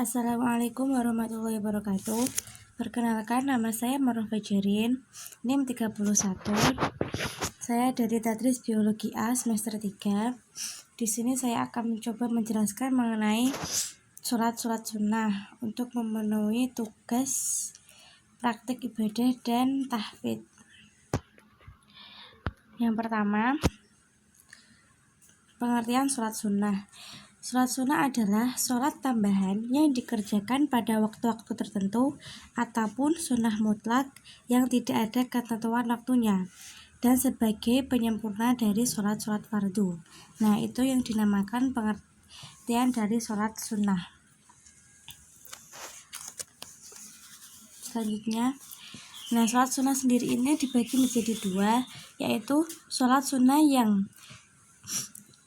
Assalamualaikum warahmatullahi wabarakatuh. Perkenalkan, nama saya Marwah Fajarin, NIM 31. Saya dari Tadris Biologi A semester 3. Di sini saya akan mencoba menjelaskan mengenai sholat sunnah untuk memenuhi tugas praktik ibadah dan tahfidz. Yang pertama, pengertian sholat sunnah. Sholat sunnah adalah sholat tambahan yang dikerjakan pada waktu-waktu tertentu ataupun sunnah mutlak yang tidak ada ketentuan waktunya dan sebagai penyempurna dari sholat-sholat fardu. Nah, itu yang dinamakan pengertian dari sholat sunnah. Selanjutnya, sholat sunnah sendiri ini dibagi menjadi dua, yaitu sholat sunnah yang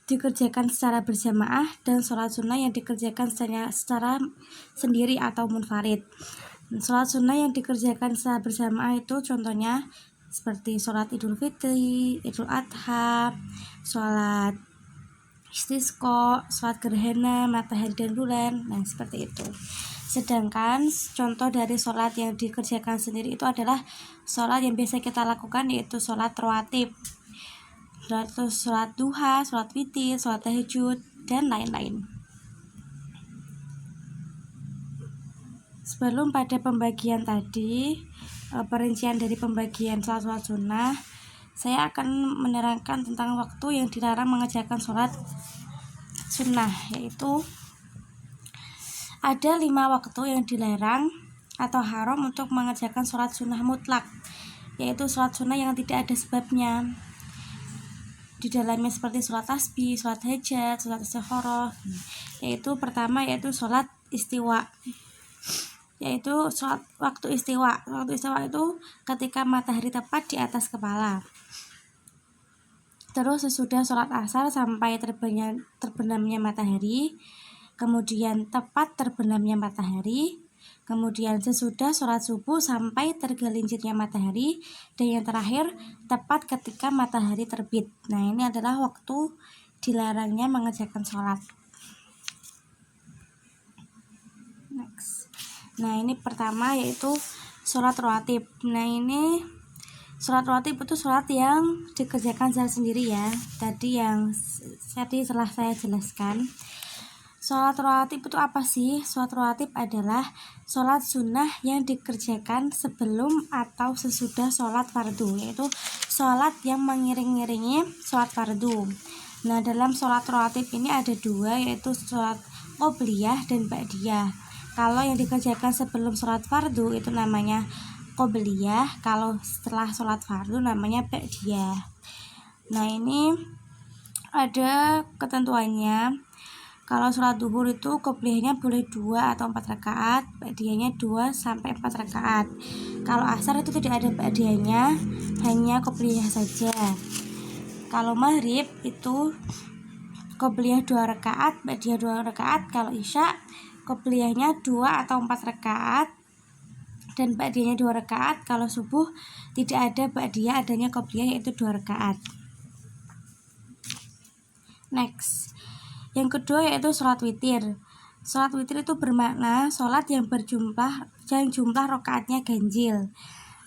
dikerjakan secara berjamaah dan sholat sunnah yang dikerjakan secara sendiri atau munfarid. Sholat sunnah yang dikerjakan secara berjamaah itu contohnya seperti sholat Idul Fitri, Idul Adha, sholat istisqa, sholat gerhana matahari dan bulan, seperti itu. Sedangkan contoh dari sholat yang dikerjakan sendiri itu adalah sholat yang biasa kita lakukan, yaitu sholat rawatib, sholat duha, sholat witir, sholat tahajud, dan lain-lain. Sebelum pada pembagian tadi, perincian dari pembagian sholat sunnah, saya akan menerangkan tentang waktu yang dilarang mengerjakan sholat sunnah, yaitu ada 5 waktu yang dilarang atau haram untuk mengerjakan sholat sunnah mutlak, yaitu sholat sunnah yang tidak ada sebabnya. Di dalamnya seperti sholat tasbih, sholat hajat, sholat istikharah. Yaitu pertama yaitu sholat istiwa, yaitu sholat waktu istiwa. Waktu istiwa itu ketika matahari tepat di atas kepala. Terus sesudah sholat asar sampai terbenamnya matahari, kemudian tepat terbenamnya matahari, kemudian sesudah sholat subuh sampai tergelincirnya matahari, dan yang terakhir tepat ketika matahari terbit. Ini adalah waktu dilarangnya mengerjakan sholat. Next. Ini pertama yaitu sholat rawatib. Ini sholat rawatib itu sholat yang dikerjakan secara sendiri ya. Tadi telah saya jelaskan. Sholat rawatib itu apa sih? Sholat rawatib adalah sholat sunnah yang dikerjakan sebelum atau sesudah sholat fardu, yaitu sholat yang mengiring-iringi sholat fardu. Dalam sholat rawatib ini ada dua, yaitu sholat qobliyah dan ba'diyah. Kalau yang dikerjakan sebelum sholat fardu itu namanya qobliyah, kalau setelah sholat fardu namanya ba'diyah. Ini ada ketentuannya. Kalau sholat duhur itu qobliyahnya boleh 2 atau 4 rakaat, ba'diyahnya 2 sampai 4 rakaat. Kalau asar itu tidak ada ba'diyahnya, hanya qobliyah saja. Kalau maghrib itu qobliyah 2 rakaat, ba'diyah 2 rakaat. Kalau isya qobliyahnya 2 atau 4 rakaat dan ba'diyahnya 2 rakaat. Kalau subuh tidak ada ba'diyah, adanya qobliyah yaitu 2 rakaat. Next. Yang kedua yaitu sholat witir. Sholat witir itu bermakna sholat yang jumlah rakaatnya ganjil.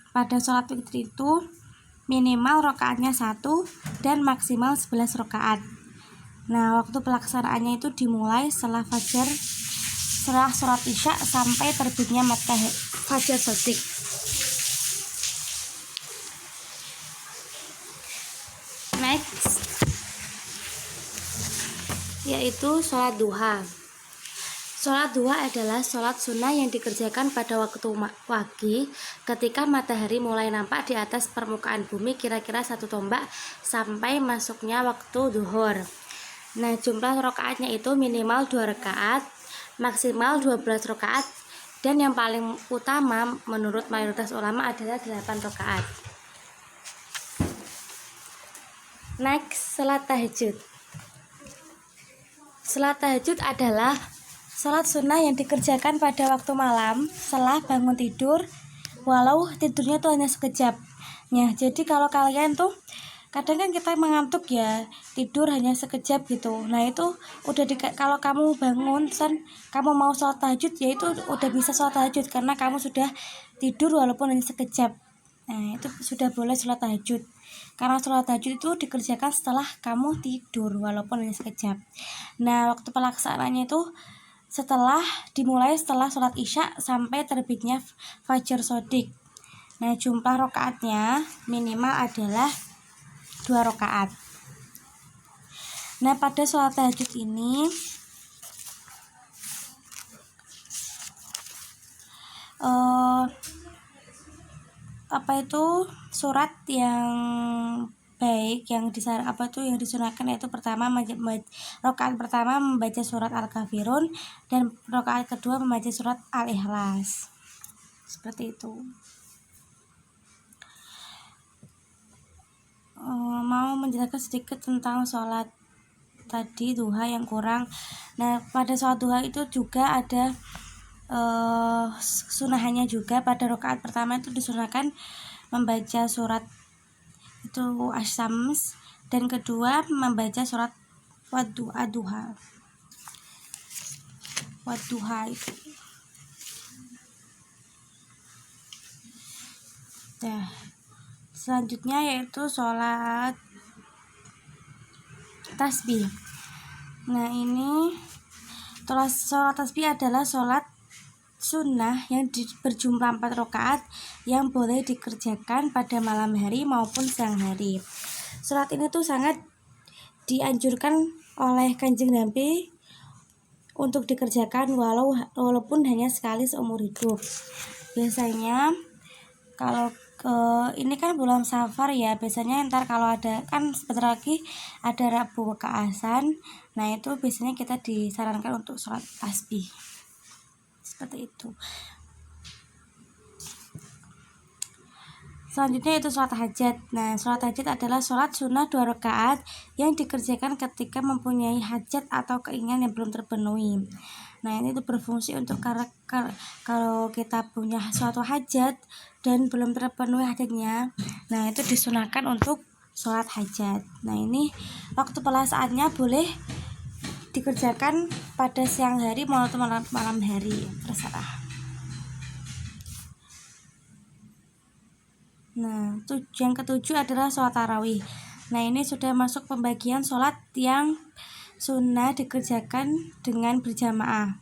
Pada sholat witir itu minimal rakaatnya 1 dan maksimal 11 rakaat. Waktu pelaksanaannya itu dimulai setelah sholat isya sampai terbitnya matahari fajar shadiq. Next yaitu sholat duha. Sholat duha adalah sholat sunnah yang dikerjakan pada waktu pagi ketika matahari mulai nampak di atas permukaan bumi kira-kira 1 tombak sampai masuknya waktu duhur. Jumlah rakaatnya itu minimal 2 rakaat, maksimal 12 rakaat, dan yang paling utama menurut mayoritas ulama adalah 8 rakaat. Next, sholat tahajud. Sholat tahajud adalah sholat sunnah yang dikerjakan pada waktu malam setelah bangun tidur, walau tidurnya itu hanya sekejap. Jadi kalau kalian tuh kadang kan kita mengantuk ya, tidur hanya sekejap gitu. Nah itu udah kalau kamu bangun kamu mau sholat tahajud, ya itu udah bisa sholat tahajud karena kamu sudah tidur walaupun hanya sekejap. Nah itu sudah boleh sholat tahajud, karena sholat tahajud itu dikerjakan setelah kamu tidur walaupun hanya sekejap. Nah waktu pelaksanaannya itu dimulai setelah sholat isya sampai terbitnya fajar sodik. Nah jumlah rokaatnya minimal adalah 2 rokaat. Nah pada sholat tahajud ini surat yang baik yang disunahkan yaitu pertama rokaat pertama membaca surat Al-Kafirun dan rokaat kedua membaca surat Al-Ikhlas. Seperti itu. Mau menjelaskan sedikit tentang sholat tadi duha yang kurang. Nah pada sholat duha itu juga ada sunahannya juga. Pada rokaat pertama itu disunahkan membaca surat itu Asy-Syams, dan kedua membaca surat Wadduha itu. Nah selanjutnya yaitu sholat tasbih. Nah ini sholat tasbih adalah sholat sunnah yang berjumlah 4 rakaat yang boleh dikerjakan pada malam hari maupun siang hari. Sholat ini tuh sangat dianjurkan oleh Kanjeng Nabi untuk dikerjakan walaupun hanya sekali seumur hidup. Biasanya kalau ini kan bulan Safar ya, biasanya ntar kalau ada kan sebentar lagi ada Rabu Kaasan. Nah itu biasanya kita disarankan untuk sholat tasbih seperti itu. Selanjutnya itu sholat hajat. Nah sholat hajat adalah sholat sunnah 2 rakaat yang dikerjakan ketika mempunyai hajat atau keinginan yang belum terpenuhi. Nah ini tuh berfungsi untuk kalau kita punya suatu hajat dan belum terpenuhi hajatnya, nah itu disunahkan untuk sholat hajat. Nah ini waktu pelaksaannya boleh dikerjakan pada siang hari maupun malam hari, terserah. Nah yang ketujuh adalah sholat tarawih. Nah ini sudah masuk pembagian sholat yang sunnah dikerjakan dengan berjamaah,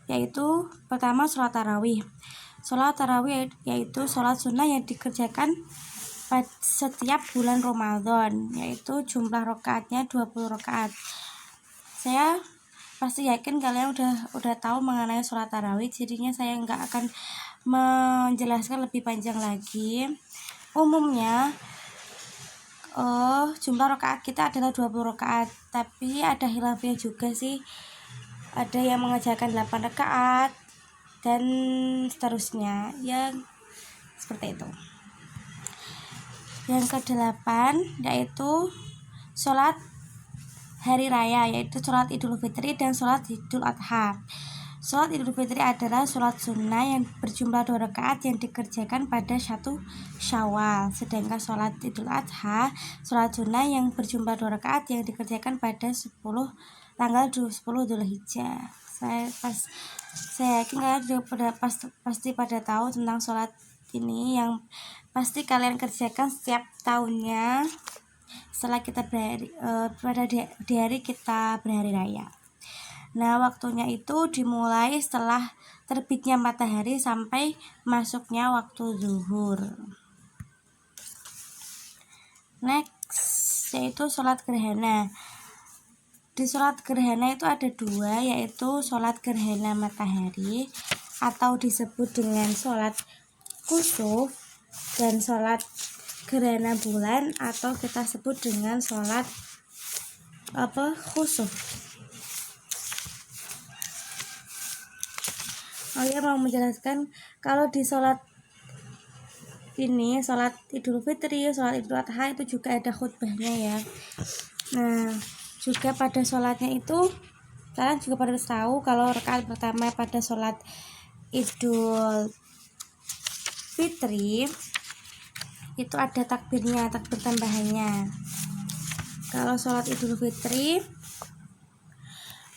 yaitu pertama sholat tarawih. Sholat tarawih yaitu sholat sunnah yang dikerjakan setiap bulan Ramadan, yaitu jumlah rakaatnya 20 rakaat. Saya pasti yakin kalian udah tahu mengenai sholat tarawih, jadinya saya nggak akan menjelaskan lebih panjang lagi. Umumnya jumlah rakaat kita adalah 20 rakaat, tapi ada khilafnya juga sih. Ada yang mengerjakan 8 rakaat dan seterusnya, ya seperti itu. Yang ke-8 yaitu sholat hari raya, yaitu sholat Idul Fitri dan sholat Idul Adha. Sholat Idul Fitri adalah sholat sunnah yang berjumlah 2 rakaat yang dikerjakan pada 1 Syawal. Sedangkan sholat Idul Adha sholat sunnah yang berjumlah 2 rakaat yang dikerjakan pada tanggal 10 Dzulhijjah. Saya yakin kalian pasti pada tahu tentang sholat ini, yang pasti kalian kerjakan setiap tahunnya setelah kita di hari kita berhari raya. Nah waktunya itu dimulai setelah terbitnya matahari sampai masuknya waktu zuhur. Next yaitu sholat gerhana. Di sholat gerhana itu ada 2, yaitu sholat gerhana matahari atau disebut dengan sholat kusuf, dan sholat gerhana bulan atau kita sebut dengan sholat khusuf. Saya mau menjelaskan kalau di sholat ini, sholat Idul Fitri, sholat Idul Adha itu juga ada khutbahnya ya. Nah juga pada sholatnya itu kalian juga pada tahu kalau rakaat pertama pada sholat Idul Fitri itu ada takbirnya, takbir tambahannya. Kalau sholat Idul Fitri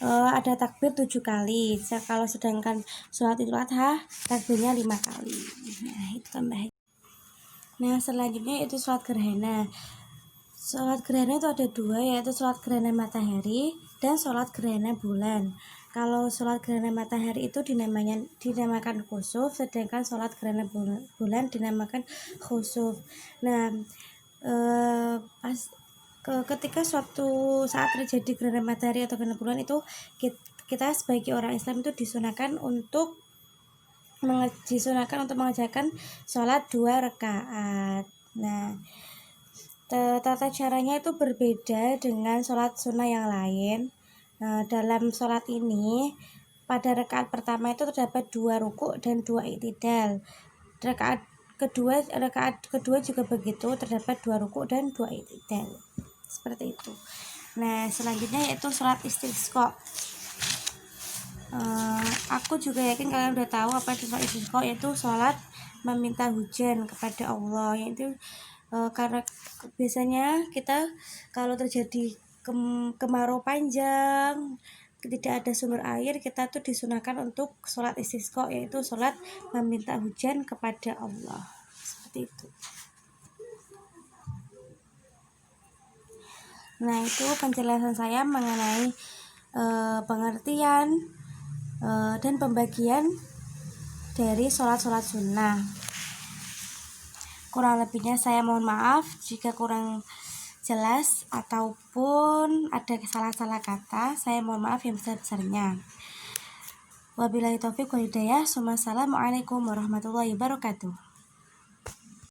ada takbir 7 kali. Kalau sedangkan sholat Idul Adha takbirnya 5 kali. Nah, itu tambahan. Nah, selanjutnya itu sholat gerhana. Sholat gerhana itu ada 2, yaitu sholat gerhana matahari dan sholat gerhana bulan. Kalau sholat gerhana matahari itu dinamakan khusuf, sedangkan sholat gerhana bulan dinamakan khusuf. Nah, ketika suatu saat terjadi gerhana matahari atau gerhana bulan itu kita sebagai orang Islam itu disunahkan untuk mengerjakan sholat 2 rakaat. Nah, tata caranya itu berbeda dengan sholat sunnah yang lain. Dalam sholat ini pada rakaat pertama itu terdapat 2 rukuk dan 2 i'tidal. Rakaat kedua juga begitu, terdapat 2 rukuk dan 2 i'tidal. Seperti itu. Nah, selanjutnya yaitu sholat istisqa. Aku juga yakin kalian udah tahu apa itu sholat istisqa, yaitu sholat meminta hujan kepada Allah, yaitu karena biasanya kita kalau terjadi kemarau panjang, tidak ada sumber air, kita tuh disunahkan untuk sholat istisqa, yaitu sholat meminta hujan kepada Allah. Seperti itu. Nah, itu penjelasan saya mengenai pengertian dan pembagian dari sholat-sholat sunnah. Kurang lebihnya saya mohon maaf jika kurang jelas ataupun ada salah-salah kata. Saya mohon maaf yang besar-besarnya. Wabillahi taufiq wal hidayah. Assalamualaikum warahmatullahi wabarakatuh.